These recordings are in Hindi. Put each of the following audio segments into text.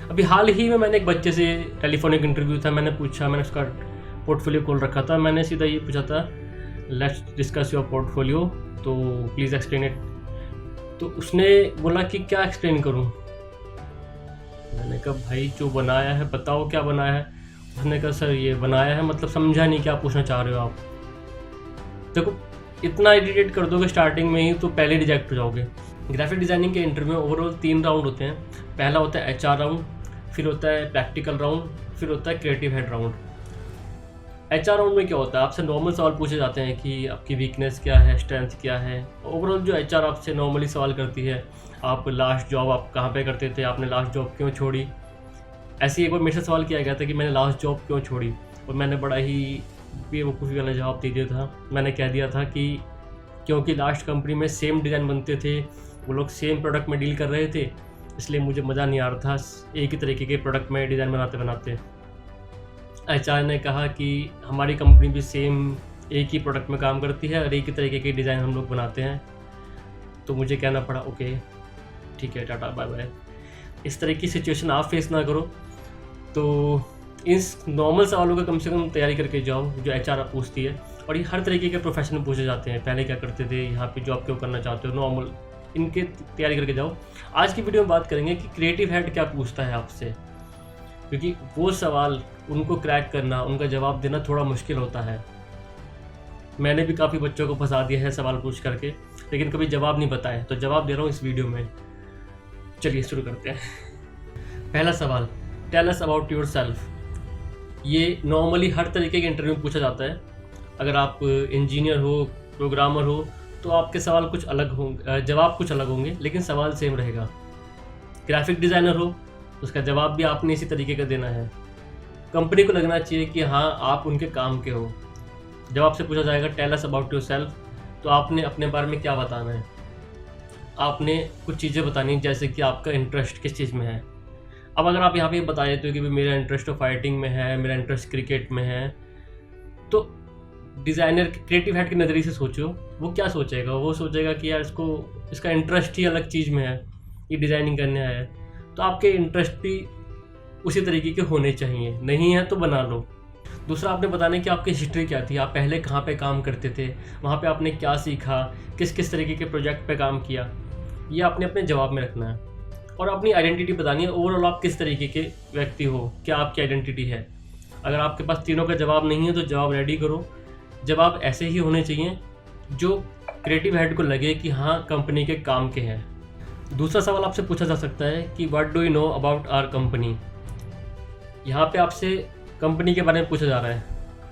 अभी हाल ही में मैंने एक बच्चे से टेलीफोनिक इंटरव्यू था, मैंने पूछा, मैंने उसका पोर्टफोलियो खोल रखा था, मैंने सीधा ये पूछा था, लेट्स डिस्कस योर पोर्टफोलियो, तो प्लीज़ एक्सप्लेन इट। तो उसने बोला कि क्या एक्सप्लेन करूं। मैंने कहा भाई जो बनाया है बताओ क्या बनाया है। उसने कहा सर ये बनाया है, मतलब समझा नहीं क्या पूछना चाह रहे हो आप। देखो इतना इरिटेट कर दोगे स्टार्टिंग में ही तो पहले रिजेक्ट हो जाओगे। ग्राफिक डिज़ाइनिंग के इंटरव्यू में ओवरऑल 3 राउंड होते हैं। पहला होता है HR राउंड, फिर होता है प्रैक्टिकल राउंड, फिर होता है creative head round. HR round में क्या होता है, आपसे नॉर्मल सवाल पूछे जाते हैं कि आपकी वीकनेस क्या है, स्ट्रेंथ क्या है। ओवरऑल जो HR आपसे नॉर्मली सवाल करती है, आप लास्ट जॉब आप कहाँ पे करते थे, आपने लास्ट जॉब क्यों छोड़ी। ऐसे ही एक बार मेरे से सवाल किया गया था कि मैंने लास्ट जॉब क्यों छोड़ी, और मैंने बड़ा ही बेवकूफ़ी वाला जवाब दे दिया था। मैंने कह दिया था कि क्योंकि लास्ट कंपनी में सेम डिज़ाइन बनते थे, वो लोग सेम प्रोडक्ट में डील कर रहे थे, इसलिए मुझे मज़ा नहीं आ रहा था एक ही तरीके के प्रोडक्ट में डिज़ाइन बनाते बनाते। HR ने कहा कि हमारी कंपनी भी सेम एक ही प्रोडक्ट में काम करती है और एक ही तरीके के डिज़ाइन हम लोग बनाते हैं। तो मुझे कहना पड़ा ओके ठीक है, टाटा बाय बाय। इस तरह की सिचुएशन आप फेस ना करो, तो इस नॉर्मल सवालों का कम से कम तैयारी करके जाओ जो HR पूछती है। और ये हर तरीके के प्रोफेशन में पूछे जाते हैं, पहले क्या करते थे, यहाँ पे जॉब क्यों करना चाहते हो, नॉर्मल, इनके तैयारी करके जाओ। आज की वीडियो में बात करेंगे कि क्रिएटिव हेड क्या पूछता है आपसे, क्योंकि वो सवाल उनको क्रैक करना, उनका जवाब देना थोड़ा मुश्किल होता है। मैंने भी काफ़ी बच्चों को फंसा दिया है सवाल पूछ करके, लेकिन कभी जवाब नहीं बताए, तो जवाब दे रहा हूँ इस वीडियो में। चलिए शुरू करते हैं। पहला सवाल, tell us about yourself. ये नॉर्मली हर तरीके के इंटरव्यू में पूछा जाता है। अगर आप इंजीनियर हो, प्रोग्रामर हो, तो आपके सवाल कुछ अलग होंगे, जवाब कुछ अलग होंगे, लेकिन सवाल सेम रहेगा। ग्राफिक डिज़ाइनर हो, उसका जवाब भी आपने इसी तरीके का देना है। कंपनी को लगना चाहिए कि हाँ आप उनके काम के हो। जब आपसे पूछा जाएगा tell us about yourself, तो आपने अपने बारे में क्या बताना है। आपने कुछ चीज़ें बतानी है, जैसे कि आपका इंटरेस्ट किस चीज़ में है। अब अगर आप यहाँ पे बता देते हो कि भाई मेरा इंटरेस्ट तो फाइटिंग में है, मेरा इंटरेस्ट क्रिकेट में है, तो डिज़ाइनर क्रिएटिव हेड के नज़रिए से सोचो, वो क्या सोचेगा। वो सोचेगा कि यार इसका इंटरेस्ट ही अलग चीज़ में है, ये डिज़ाइनिंग करने आया है, तो आपके इंटरेस्ट भी उसी तरीके के होने चाहिए। नहीं है तो बना लो। दूसरा, आपने बताना है कि आपकी हिस्ट्री क्या थी, आप पहले कहाँ पे काम करते थे, वहाँ पे आपने क्या सीखा, किस किस तरीके के प्रोजेक्ट पे काम किया, ये आपने अपने जवाब में रखना है। और अपनी आइडेंटिटी बतानी है, ओवरऑल आप किस तरीके के व्यक्ति हो, क्या आपकी आइडेंटिटी है। अगर आपके पास तीनों का जवाब नहीं है तो जवाब रेडी करो। जवाब ऐसे ही होने चाहिए जो क्रिएटिव हेड को लगे कि हाँ कंपनी के काम के हैं। दूसरा सवाल आपसे पूछा जा सकता है कि what do you know about our company. यहाँ पे आपसे कंपनी के बारे में पूछा जा रहा है।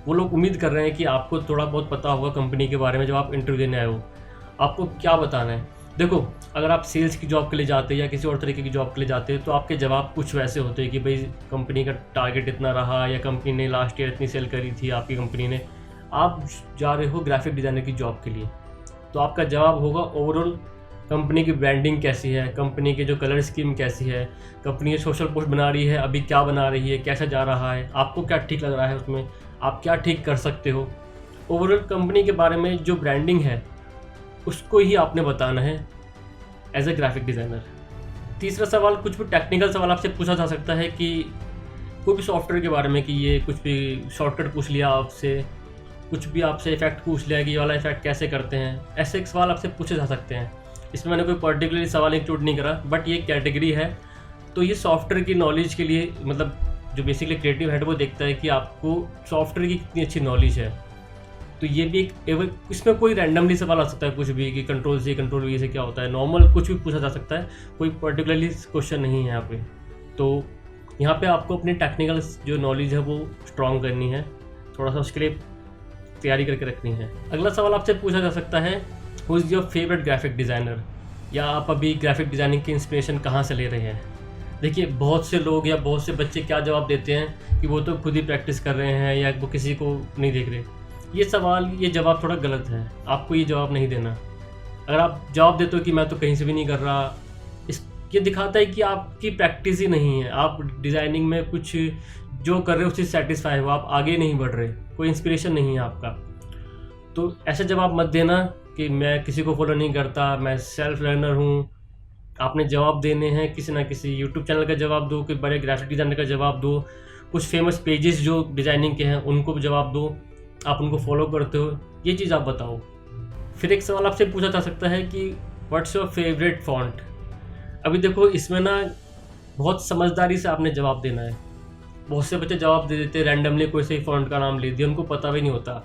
वो लोग उम्मीद कर रहे हैं कि आपको थोड़ा बहुत पता होगा कंपनी के बारे में। जब आप इंटरव्यू देने आए हो, आपको क्या बताना है। देखो, अगर आप सेल्स की जॉब के लिए जाते हैं या किसी और तरीके की जॉब के लिए जाते हैं, तो आपके जवाब कुछ वैसे होते हैं कि भाई कंपनी का टारगेट इतना रहा, या कंपनी ने लास्ट ईयर इतनी सेल करी थी आपकी कंपनी ने। आप जा रहे हो ग्राफिक डिज़ाइनर की जॉब के लिए, तो आपका जवाब होगा ओवरऑल कंपनी की ब्रांडिंग कैसी है, कंपनी के जो कलर स्कीम कैसी है, कंपनी सोशल पोस्ट बना रही है, अभी क्या बना रही है, कैसा जा रहा है, आपको क्या ठीक लग रहा है उसमें, आप क्या ठीक कर सकते हो। ओवरऑल कंपनी के बारे में जो ब्रांडिंग है उसको ही आपने बताना है एज ए ग्राफिक डिज़ाइनर। तीसरा सवाल, कुछ भी टेक्निकल सवाल आपसे पूछा जा सकता है कि कोई भी सॉफ्टवेयर के बारे में, कि ये कुछ भी शॉर्टकट पूछ लिया आपसे, कुछ भी आपसे इफेक्ट पूछ लिया कि ये वाला इफेक्ट कैसे करते हैं। ऐसे सवाल आपसे पूछे जा सकते हैं। इसमें मैंने कोई पर्टिकुलर सवाल इंक्लूड नहीं करा, बट ये कैटेगरी है, तो ये सॉफ्टवेयर की नॉलेज के लिए, मतलब जो बेसिकली क्रिएटिव हेड वो देखता है कि आपको सॉफ्टवेयर की कितनी अच्छी नॉलेज है। तो ये भी एक, इसमें कोई रैंडमली सवाल आ सकता है, कुछ भी कि कंट्रोल से कंट्रोल वी से क्या होता है, नॉर्मल कुछ भी पूछा जा सकता है, कोई पर्टिकुलरली क्वेश्चन नहीं है यहाँ पे। तो यहाँ पे आपको अपनी टेक्निकल जो नॉलेज है वो स्ट्रॉन्ग करनी है, थोड़ा सा उसके लिए तैयारी करके रखनी है। अगला सवाल आपसे पूछा जा सकता है, who is your favourite graphic designer, या आप अभी ग्राफिक डिज़ाइनिंग की इंस्पिरेशन कहाँ से ले रहे हैं। देखिए, बहुत से लोग या बहुत से बच्चे क्या जवाब देते हैं कि वो तो खुद ही प्रैक्टिस कर रहे हैं या वो किसी को नहीं देख रहे। ये जवाब थोड़ा गलत है, आपको ये जवाब नहीं देना। अगर आप जवाब देते हो कि मैं तो कहीं से भी नहीं कर रहा, ये दिखाता है कि आपकी प्रैक्टिस ही नहीं है, आप डिज़ाइनिंग में कुछ जो कर रहे हो उससे सेटिस्फाई हो, आप आगे नहीं बढ़ रहे, कोई इंस्पिरेशन नहीं है आपका। तो ऐसा जवाब मत देना कि मैं किसी को फॉलो नहीं करता, मैं सेल्फ लर्नर हूँ, आपने जवाब देने हैं किसी ना किसी यूट्यूब चैनल का जवाब दो, कोई बड़े ग्राफिक डिज़ाइनर का जवाब दो, कुछ फेमस पेजेस जो डिज़ाइनिंग के हैं उनको भी जवाब दो, आप उनको फॉलो करते हो, ये चीज़ आप बताओ। फिर एक सवाल आपसे पूछा जा सकता है कि व्हाट्स योर फेवरेट फॉन्ट। अभी देखो इसमें ना बहुत समझदारी से आपने जवाब देना है। बहुत से बच्चे जवाब दे देते हैं रैंडमली, कोई से फॉन्ट का नाम ले दिया, उनको पता भी नहीं होता।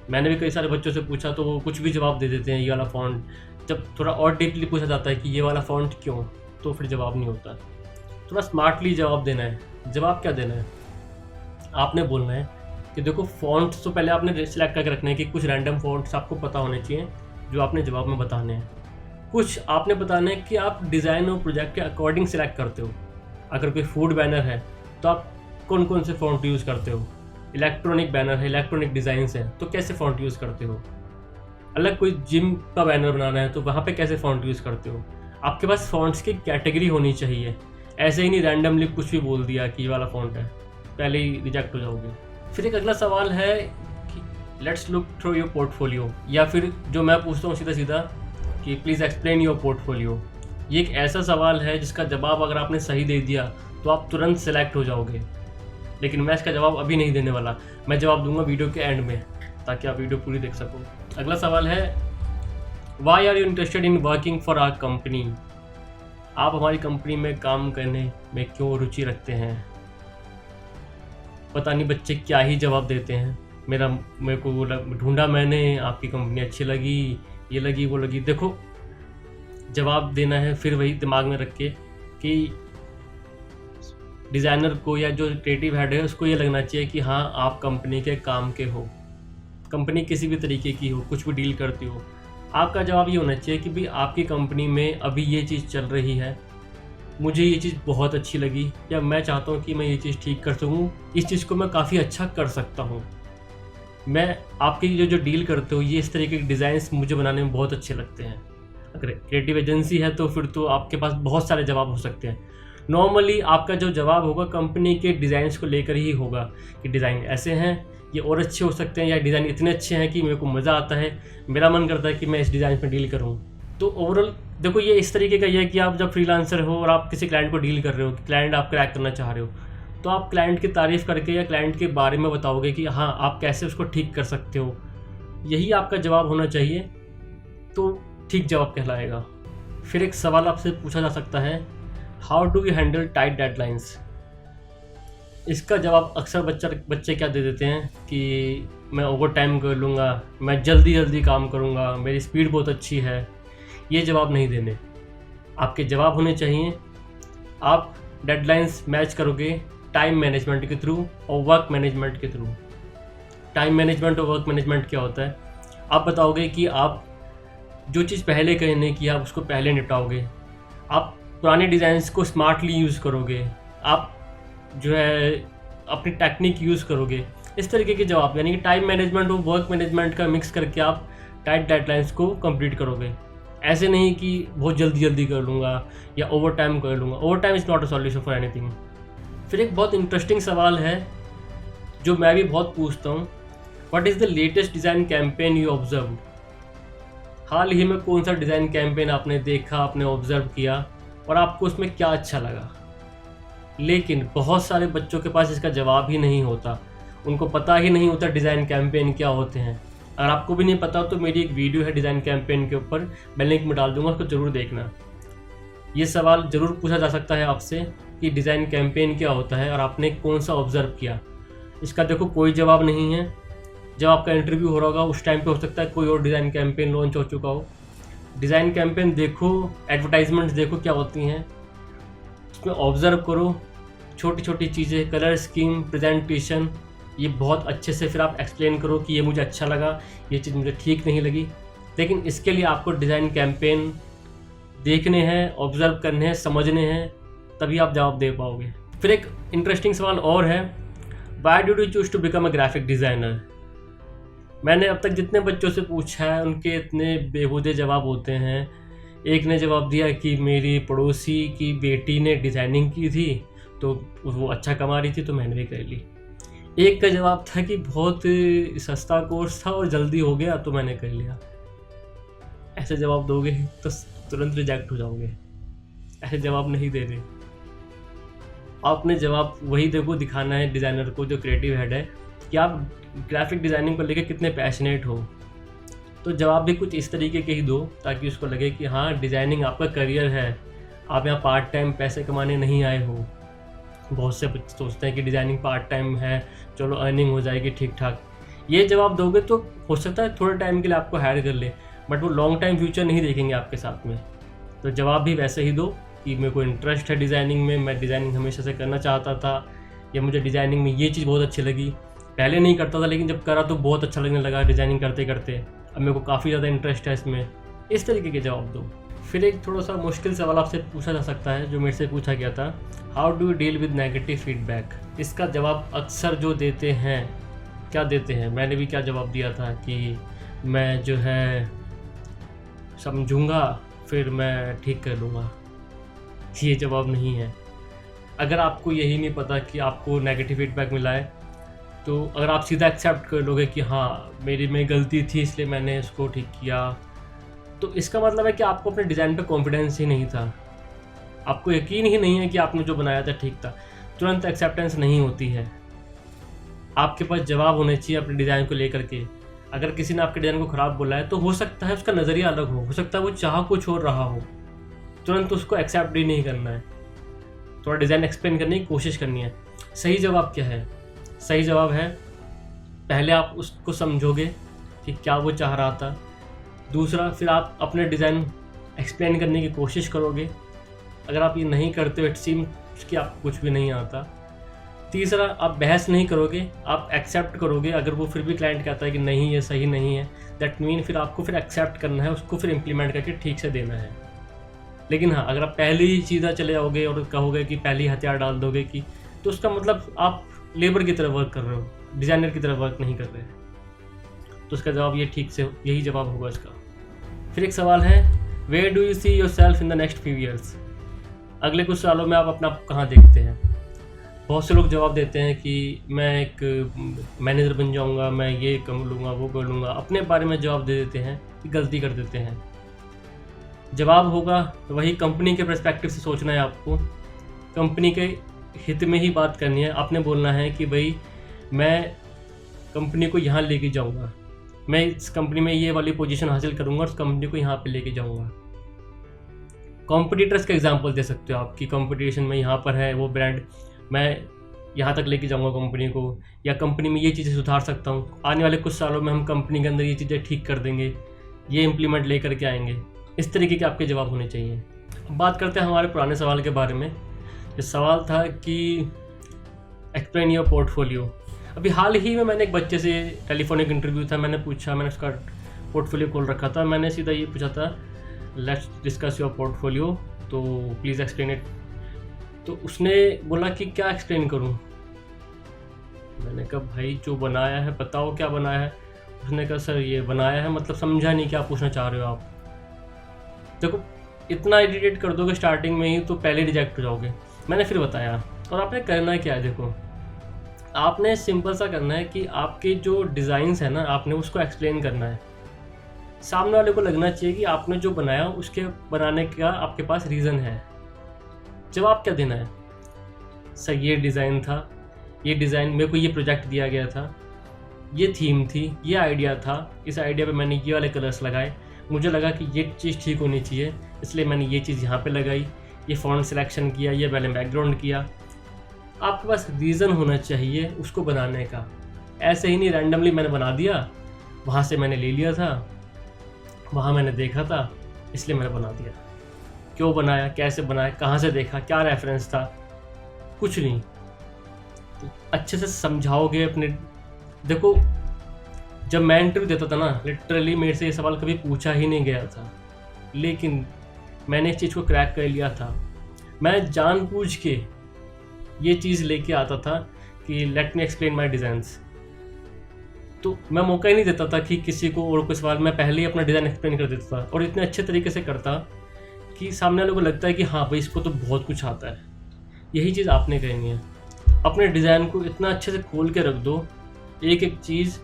मैंने भी कई सारे बच्चों से पूछा तो वो कुछ भी जवाब दे देते हैं ये वाला फ़ॉन्ट। जब थोड़ा और डीपली पूछा जाता है कि ये वाला फ़ॉन्ट क्यों, तो फिर जवाब नहीं होता। थोड़ा स्मार्टली जवाब देना है। जवाब क्या देना है, आपने बोलना है कि देखो फ़ॉन्ट्स तो पहले आपने सेलेक्ट करके रखना है कि कुछ रैंडम फ़ॉन्ट्स आपको पता होने चाहिए जो आपने जवाब में बताने हैं। कुछ आपने बताना है कि आप डिज़ाइन और प्रोजेक्ट के अकॉर्डिंग सेलेक्ट करते हो। अगर कोई फूड बैनर है तो आप कौन कौन से फ़ॉन्ट यूज़ करते हो, इलेक्ट्रॉनिक बैनर है, इलेक्ट्रॉनिक डिज़ाइंस है तो कैसे फ़ॉन्ट यूज़ करते हो। अलग कोई जिम का बैनर बनाना है तो वहाँ पे कैसे फ़ॉन्ट यूज़ करते हो। आपके पास फ़ॉन्ट्स की कैटेगरी होनी चाहिए, ऐसे ही नहीं रैंडमली कुछ भी बोल दिया कि ये वाला फ़ॉन्ट है, पहले ही रिजेक्ट हो जाओगे। फिर एक अगला सवाल है कि let's look through your portfolio, या फिर जो मैं पूछता हूँ सीधा सीधा कि प्लीज़ एक्सप्लेन योर पोर्टफोलियो। ये एक ऐसा सवाल है जिसका जवाब अगर आपने सही दे दिया तो आप तुरंत सेलेक्ट हो जाओगे, लेकिन मैं इसका जवाब अभी नहीं देने वाला, मैं जवाब दूंगा वीडियो के एंड में ताकि आप वीडियो पूरी देख सको। अगला सवाल है why are you interested in working for our company. आप हमारी कंपनी में काम करने में क्यों रुचि रखते हैं। पता नहीं बच्चे क्या ही जवाब देते हैं। मेरे को ढूंढा मैंने, आपकी कंपनी अच्छी लगी, ये लगी वो लगी। देखो जवाब देना है फिर वही दिमाग में रख के कि डिज़ाइनर को या जो क्रिएटिव हेड है उसको ये लगना चाहिए कि हाँ आप कंपनी के काम के हो, कंपनी किसी भी तरीके की हो, कुछ भी डील करती हो। आपका जवाब ये होना चाहिए कि भाई आपकी कंपनी में अभी ये चीज़ चल रही है, मुझे ये चीज़ बहुत अच्छी लगी, या मैं चाहता हूँ कि मैं ये चीज़ ठीक कर सकूँ, इस चीज़ को मैं काफ़ी अच्छा कर सकता हूँ। मैं आपकी जो डील करते हो ये इस तरीके के डिज़ाइंस मुझे बनाने में बहुत अच्छे लगते हैं। अगर क्रिएटिव एजेंसी है तो फिर तो आपके पास बहुत सारे जवाब हो सकते हैं। नॉर्मली आपका जो जवाब होगा कंपनी के डिज़ाइंस को लेकर ही होगा कि डिज़ाइन ऐसे हैं, ये और अच्छे हो सकते हैं, या डिज़ाइन इतने अच्छे हैं कि मेरे को मज़ा आता है, मेरा मन करता है कि मैं इस डिज़ाइन में डील करूँ। तो ओवरऑल देखो ये इस तरीके का ये है कि आप जब फ्रीलांसर हो और आप किसी क्लाइंट को डील कर रहे हो, क्लाइंट आप क्रैक करना चाह रहे हो, तो आप क्लाइंट की तारीफ़ करके या क्लाइंट के बारे में बताओगे कि हाँ आप कैसे उसको ठीक कर सकते हो। यही आपका जवाब होना चाहिए, तो ठीक जवाब कहलाएगा। फिर एक सवाल आपसे पूछा जा सकता है how do you handle tight deadlines. इसका जवाब अक्सर बच्चे क्या दे देते हैं कि मैं ओवर टाइम कर लूँगा, मैं जल्दी काम करूँगा, मेरी स्पीड बहुत अच्छी है। ये जवाब नहीं देने। आपके जवाब होने चाहिए आप डेडलाइंस मैच करोगे टाइम मैनेजमेंट के थ्रू और वर्क मैनेजमेंट के थ्रू। टाइम मैनेजमेंट और वर्क मैनेजमेंट क्या होता है, आप बताओगे कि आप जो चीज़ पहले करने की आप उसको पहले निपटाओगे, आप पुराने डिज़ाइंस को स्मार्टली यूज़ करोगे, आप जो है अपनी टेक्निक यूज़ करोगे। इस तरीके के जवाब, यानी कि टाइम मैनेजमेंट और वर्क मैनेजमेंट का मिक्स करके आप टाइट डेडलाइंस को कंप्लीट करोगे। ऐसे नहीं कि बहुत जल्दी कर लूँगा या ओवर टाइम कर लूँगा। Over time is not a solution for anything. फिर एक बहुत इंटरेस्टिंग सवाल है जो मैं भी बहुत पूछता हूँ, what is the latest design campaign you observe. हाल ही में कौन सा डिज़ाइन कैंपेन आपने देखा, आपने ऑब्जर्व किया और आपको उसमें क्या अच्छा लगा। लेकिन बहुत सारे बच्चों के पास इसका जवाब ही नहीं होता, उनको पता ही नहीं होता डिज़ाइन कैंपेन क्या होते हैं। अगर आपको भी नहीं पता तो मेरी एक वीडियो है डिज़ाइन कैंपेन के ऊपर, मैं लिंक में डाल दूंगा, उसको ज़रूर देखना। ये सवाल ज़रूर पूछा जा सकता है आपसे कि डिज़ाइन कैंपेन क्या होता है और आपने कौन सा ऑब्ज़र्व किया। इसका देखो कोई जवाब नहीं है। जब आपका इंटरव्यू हो रहा होगा उस टाइम पे हो सकता है कोई और डिज़ाइन कैंपेन लॉन्च हो चुका हो। डिज़ाइन कैंपेन देखो, एडवर्टाइजमेंट्स देखो क्या होती हैं, उसमें ऑब्ज़र्व करो छोटी छोटी चीज़ें, कलर स्कीम, प्रेजेंटेशन, ये बहुत अच्छे से फिर आप एक्सप्लेन करो कि ये मुझे अच्छा लगा, ये चीज़ मुझे ठीक नहीं लगी। लेकिन इसके लिए आपको डिज़ाइन कैंपेन देखने हैं, ऑब्ज़र्व करने हैं, समझने हैं, तभी आप जवाब दे पाओगे। फिर एक इंटरेस्टिंग सवाल और है, why did you choose to become a graphic designer. मैंने अब तक जितने बच्चों से पूछा है उनके इतने बेहूदे जवाब होते हैं। एक ने जवाब दिया कि मेरी पड़ोसी की बेटी ने डिज़ाइनिंग की थी तो वो अच्छा कमा रही थी तो मैंने भी कर ली। एक का जवाब था कि बहुत सस्ता कोर्स था और जल्दी हो गया तो मैंने कर लिया। ऐसे जवाब दोगे तो तुरंत रिजेक्ट हो जाओगे। ऐसे जवाब नहीं दे रहे। आपने जवाब वही देखो दिखाना है डिज़ाइनर को, जो क्रिएटिव हेड है, कि आप ग्राफिक डिज़ाइनिंग को लेकर कितने पैशनेट हो। तो जवाब भी कुछ इस तरीके के ही दो ताकि उसको लगे कि हाँ, डिज़ाइनिंग आपका करियर है, आप यहाँ पार्ट टाइम पैसे कमाने नहीं आए हो। बहुत से बच्चे सोचते हैं कि डिज़ाइनिंग पार्ट टाइम है, चलो अर्निंग हो जाएगी ठीक ठाक। ये जवाब दोगे तो हो सकता है थोड़े टाइम के लिए आपको हायर कर ले, बट वो लॉन्ग टाइम फ्यूचर नहीं देखेंगे आपके साथ में। तो जवाब भी वैसे ही दो कि मेरे को इंटरेस्ट है डिज़ाइनिंग में, मैं डिज़ाइनिंग हमेशा से करना चाहता था, या मुझे डिज़ाइनिंग में ये चीज़ बहुत अच्छी लगी। पहले नहीं करता था लेकिन जब करा तो बहुत अच्छा लगने लगा डिज़ाइनिंग करते करते, अब मेरे को काफ़ी ज़्यादा इंटरेस्ट है इसमें। इस तरीके के जवाब दो। फिर एक थोड़ा सा मुश्किल सवाल आपसे पूछा जा सकता है जो मेरे से पूछा गया था, how do you deal with negative feedback. इसका जवाब अक्सर जो देते हैं, क्या देते हैं, मैंने भी क्या जवाब दिया था कि मैं जो है समझूंगा फिर मैं ठीक कर लूँगा। ये जवाब नहीं है। अगर आपको यही नहीं पता कि आपको नेगेटिव फीडबैक मिला है, तो अगर आप सीधा एक्सेप्ट कर लोगे कि हाँ मेरी में गलती थी इसलिए मैंने इसको ठीक किया, तो इसका मतलब है कि आपको अपने डिज़ाइन पे कॉन्फिडेंस ही नहीं था, आपको यकीन ही नहीं है कि आपने जो बनाया था ठीक था। तुरंत एक्सेप्टेंस नहीं होती है। आपके पास जवाब होने चाहिए अपने डिज़ाइन को लेकर के। अगर किसी ने आपके डिज़ाइन को ख़राब बोला है तो हो सकता है उसका नज़रिया अलग हो सकता है वो चाह कुछ और रहा हो, तुरंत उसको एक्सेप्ट ही नहीं करना है, थोड़ा डिज़ाइन एक्सप्लेन करने की कोशिश करनी है। सही जवाब क्या है? सही जवाब है, पहले आप उसको समझोगे कि क्या वो चाह रहा था। दूसरा, फिर आप अपने डिज़ाइन एक्सप्लेन करने की कोशिश करोगे। अगर आप ये नहीं करते हो, इट सीम्स कि आपको कुछ भी नहीं आता। तीसरा, आप बहस नहीं करोगे, आप एक्सेप्ट करोगे। अगर वो फिर भी क्लाइंट कहता है कि नहीं ये सही नहीं है, दैट मीन फिर आपको फिर एक्सेप्ट करना है, उसको फिर इम्प्लीमेंट करके ठीक से देना है। लेकिन हाँ, अगर आप पहले ही सीधा चले जाओगे और कहोगे कि पहले ही हथियार डाल दोगे कि, तो उसका मतलब आप लेबर की तरह वर्क कर रहे हो, डिज़ाइनर की तरह वर्क नहीं कर रहे। तो उसका जवाब ये ठीक से यही जवाब होगा इसका। फिर एक सवाल है, where do you see yourself in the next few years. अगले कुछ सालों में आप अपना कहाँ देखते हैं। बहुत से लोग जवाब देते हैं कि मैं एक मैनेजर बन जाऊंगा, मैं ये कर लूँगा, वो कर लूँगा। अपने बारे में जवाब दे देते हैं कि गलती कर देते हैं। जवाब होगा वही, कंपनी के पर्सपेक्टिव से सोचना है आपको, कंपनी के हित में ही बात करनी है। आपने बोलना है कि भाई मैं कंपनी को यहाँ लेके जाऊँगा, मैं इस कंपनी में ये वाली पोजीशन हासिल करूँगा और उस कंपनी को यहाँ पे लेके जाऊँगा। कॉम्पिटिटर्स का एग्जांपल दे सकते हो आप कि कंपटीशन में यहाँ पर है वो ब्रांड, मैं यहाँ तक लेके जाऊँगा कंपनी को, या कंपनी में ये चीज़ें सुधार सकता हूँ, आने वाले कुछ सालों में हम कंपनी के अंदर ये चीज़ें ठीक कर देंगे, ये इम्प्लीमेंट ले करके आएंगे। इस तरीके के आपके जवाब होने चाहिए। अब बात करते हैं हमारे पुराने सवाल के बारे में। ये सवाल था कि एक्सप्लेन योर पोर्टफोलियो। अभी हाल ही में मैंने एक बच्चे से टेलीफोनिक इंटरव्यू था, मैंने उसका पोर्टफोलियो खोल रखा था, मैंने सीधा ये पूछा था, लेट्स डिस्कस योर पोर्टफोलियो, तो प्लीज़ एक्सप्लेन इट। तो उसने बोला कि क्या एक्सप्लेन करूं। मैंने कहा भाई जो बनाया है बताओ क्या बनाया है। उसने कहा सर ये बनाया है, मतलब समझा नहीं क्या पूछना चाह रहे हो आप। देखो इतना इरिटेट कर दोगे स्टार्टिंग में ही तो पहले रिजेक्ट हो जाओगे। मैंने फिर बताया, और आपने करना क्या है, देखो आपने सिंपल सा करना है कि आपके जो डिज़ाइंस है ना, आपने उसको एक्सप्लेन करना है। सामने वाले को लगना चाहिए कि आपने जो बनाया उसके बनाने का आपके पास रीज़न है। जवाब क्या देना है, सर ये डिज़ाइन था, ये डिज़ाइन मेरे को ये प्रोजेक्ट दिया गया था, ये थीम थी, ये आइडिया था, इस आइडिया पे मैंने ये वाले कलर्स लगाए, मुझे लगा कि ये चीज़ ठीक होनी चाहिए इसलिए मैंने ये चीज़ यहाँ पे लगाई, ये फ़ॉन्ट सिलेक्शन किया, ये पहले बैकग्राउंड किया। आपके पास रीज़न होना चाहिए उसको बनाने का। ऐसे ही नहीं रैंडमली मैंने बना दिया, वहाँ से मैंने ले लिया था, वहाँ मैंने देखा था इसलिए मैंने बना दिया। क्यों बनाया, कैसे बनाया, कहाँ से देखा, क्या रेफरेंस था, कुछ नहीं। तो अच्छे से समझाओगे अपने। देखो जब मैं इंटरव्यू देता था ना, लिटरली मेरे से ये सवाल कभी पूछा ही नहीं गया था, लेकिन मैंने इस चीज़ को क्रैक कर लिया था। मैं जानबूझ के ये चीज़ लेके आता था कि let me explain my designs. तो मैं मौका ही नहीं देता था कि किसी को और कोई सवाल, मैं पहले ही अपना डिज़ाइन एक्सप्लेन कर देता था, और इतने अच्छे तरीके से करता कि सामने वाले को लगता है कि हाँ भाई इसको तो बहुत कुछ आता है। यही चीज़ आपने करनी है, अपने डिज़ाइन को इतना अच्छे से खोल के रख दो, एक एक चीज़,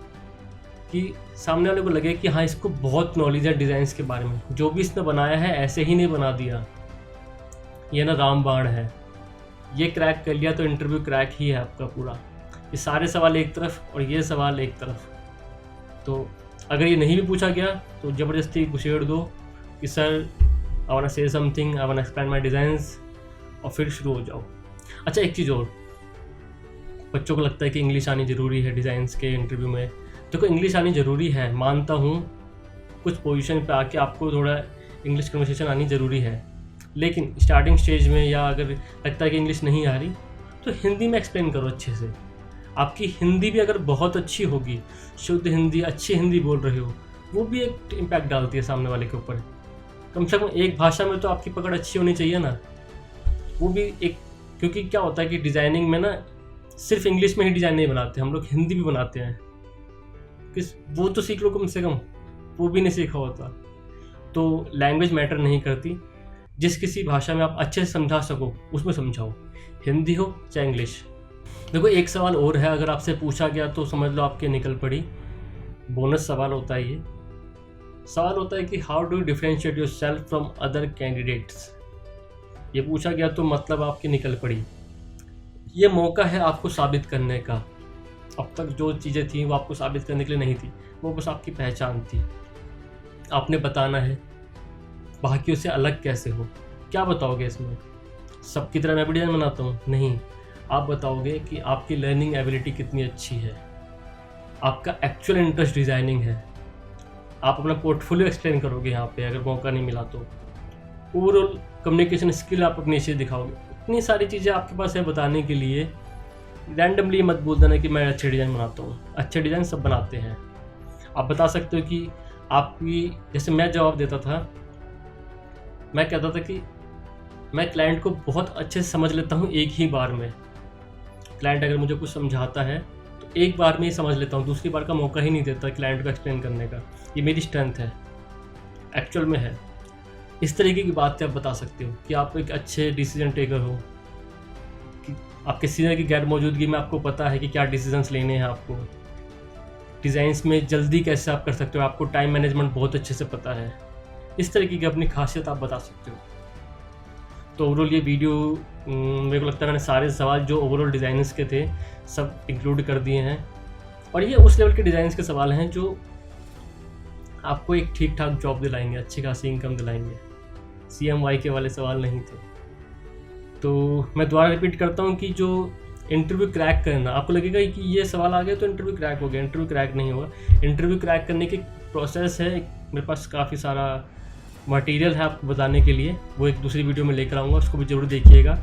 कि सामने वाले को लगे कि हाँ इसको बहुत नॉलेज है डिज़ाइंस के बारे में, जो भी इसने बनाया है ऐसे ही नहीं बना दिया। ये ना रामबाण है, ये क्रैक कर लिया तो इंटरव्यू क्रैक ही है आपका पूरा। ये सारे सवाल एक तरफ और ये सवाल एक तरफ। तो अगर ये नहीं भी पूछा गया तो ज़बरदस्ती घुसेड़ दो कि sir I want say something, I want explain my designs, और फिर शुरू हो जाओ। अच्छा, एक चीज़ और, बच्चों को लगता है कि इंग्लिश आनी ज़रूरी है डिज़ाइंस के इंटरव्यू में। देखो इंग्लिश आनी ज़रूरी है, मानता हूँ, कुछ पोजीशन पे आके आपको थोड़ा इंग्लिश कन्वर्सेशन आनी ज़रूरी है, लेकिन स्टार्टिंग स्टेज में या अगर लगता है कि इंग्लिश नहीं आ रही तो हिंदी में एक्सप्लेन करो अच्छे से। आपकी हिंदी भी अगर बहुत अच्छी होगी, शुद्ध हिंदी, अच्छी हिंदी बोल रहे हो, वो भी एक इम्पैक्ट डालती है सामने वाले के ऊपर। कम से कम एक भाषा में तो आपकी पकड़ अच्छी होनी चाहिए ना, वो भी एक, क्योंकि क्या होता है कि डिज़ाइनिंग में ना सिर्फ इंग्लिश में ही डिज़ाइन नहीं बनाते, हम लोग हिंदी भी बनाते हैं। किस वो तो सीख लो कम से कम, वो भी नहीं सीखा होता। तो लैंग्वेज मैटर नहीं करती, जिस किसी भाषा में आप अच्छे से समझा सको उसमें समझाओ, हिंदी हो चाहे इंग्लिश। देखो एक सवाल और है, अगर आपसे पूछा गया तो समझ लो आपके निकल पड़ी, बोनस सवाल होता है ये। सवाल होता है कि how do you differentiate your self from other candidates. ये पूछा गया तो मतलब आपकी निकल पड़ी। ये मौका है आपको साबित करने का। अब तक जो चीज़ें थी वो आपको साबित करने के लिए नहीं थी, वो बस आपकी पहचान थी। आपने बताना है बाकियों से अलग कैसे हो। क्या बताओगे इसमें? सबकी तरह मैं भी डिज़ाइन बनाता हूँ? नहीं, आप बताओगे कि आपकी लर्निंग एबिलिटी कितनी अच्छी है, आपका एक्चुअल इंटरेस्ट डिज़ाइनिंग है। आप अपना पोर्टफोलियो एक्सप्लेन करोगे यहाँ पे अगर मौका नहीं मिला तो। ओवरऑल कम्युनिकेशन स्किल आप अपनी अच्छे दिखाओगे। इतनी सारी चीज़ें आपके पास है बताने के लिए। रैंडमली मत बोल देना कि मैं अच्छे डिज़ाइन बनाता हूँ। अच्छे डिज़ाइन सब बनाते हैं। आप बता सकते हो कि आपकी, जैसे मैं जवाब देता था, मैं कहता था कि मैं क्लाइंट को बहुत अच्छे से समझ लेता हूँ एक ही बार में। क्लाइंट अगर मुझे कुछ समझाता है तो एक बार में ही समझ लेता हूँ, दूसरी बार का मौका ही नहीं देता क्लाइंट को एक्सप्लेन करने का। ये मेरी स्ट्रेंथ है, एक्चुअल में है। इस तरीके की बातें आप बता सकते हो कि आप एक अच्छे डिसीजन टेकर हो, कि आपके सीनियर की गैर मौजूदगी में आपको पता है कि क्या डिसीजंस लेने हैं आपको। डिज़ाइंस में जल्दी कैसे आप कर सकते हो, आपको टाइम मैनेजमेंट बहुत अच्छे से पता है। इस तरीके की अपनी खासियत आप बता सकते हो। तो ओवरऑल ये वीडियो मेरे को लगता है मैंने सारे सवाल जो ओवरऑल डिज़ाइनर्स के थे सब इंक्लूड कर दिए हैं, और ये उस लेवल के डिज़ाइंस के सवाल हैं जो आपको एक ठीक ठाक जॉब दिलाएंगे, अच्छी खासी इनकम दिलाएंगे। CMY के वाले सवाल नहीं थे। तो मैं दोबारा रिपीट करता हूँ कि जो इंटरव्यू क्रैक करना, आपको लगेगा कि ये सवाल आ गया तो इंटरव्यू क्रैक हो गया, इंटरव्यू क्रैक नहीं होगा। इंटरव्यू क्रैक करने की प्रोसेस है, मेरे पास काफ़ी सारा मटेरियल है आपको बताने के लिए, वो एक दूसरी वीडियो में लेकर आऊँगा, उसको भी ज़रूर देखिएगा।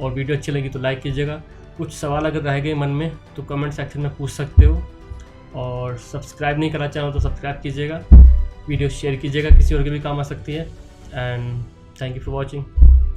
और वीडियो अच्छी लगी तो लाइक कीजिएगा। कुछ सवाल अगर रह गए मन में तो कमेंट सेक्शन में पूछ सकते हो, और सब्सक्राइब नहीं करना चाहो तो सब्सक्राइब कीजिएगा, वीडियो शेयर कीजिएगा, किसी और के भी काम आ सकती है। And thank you for watching.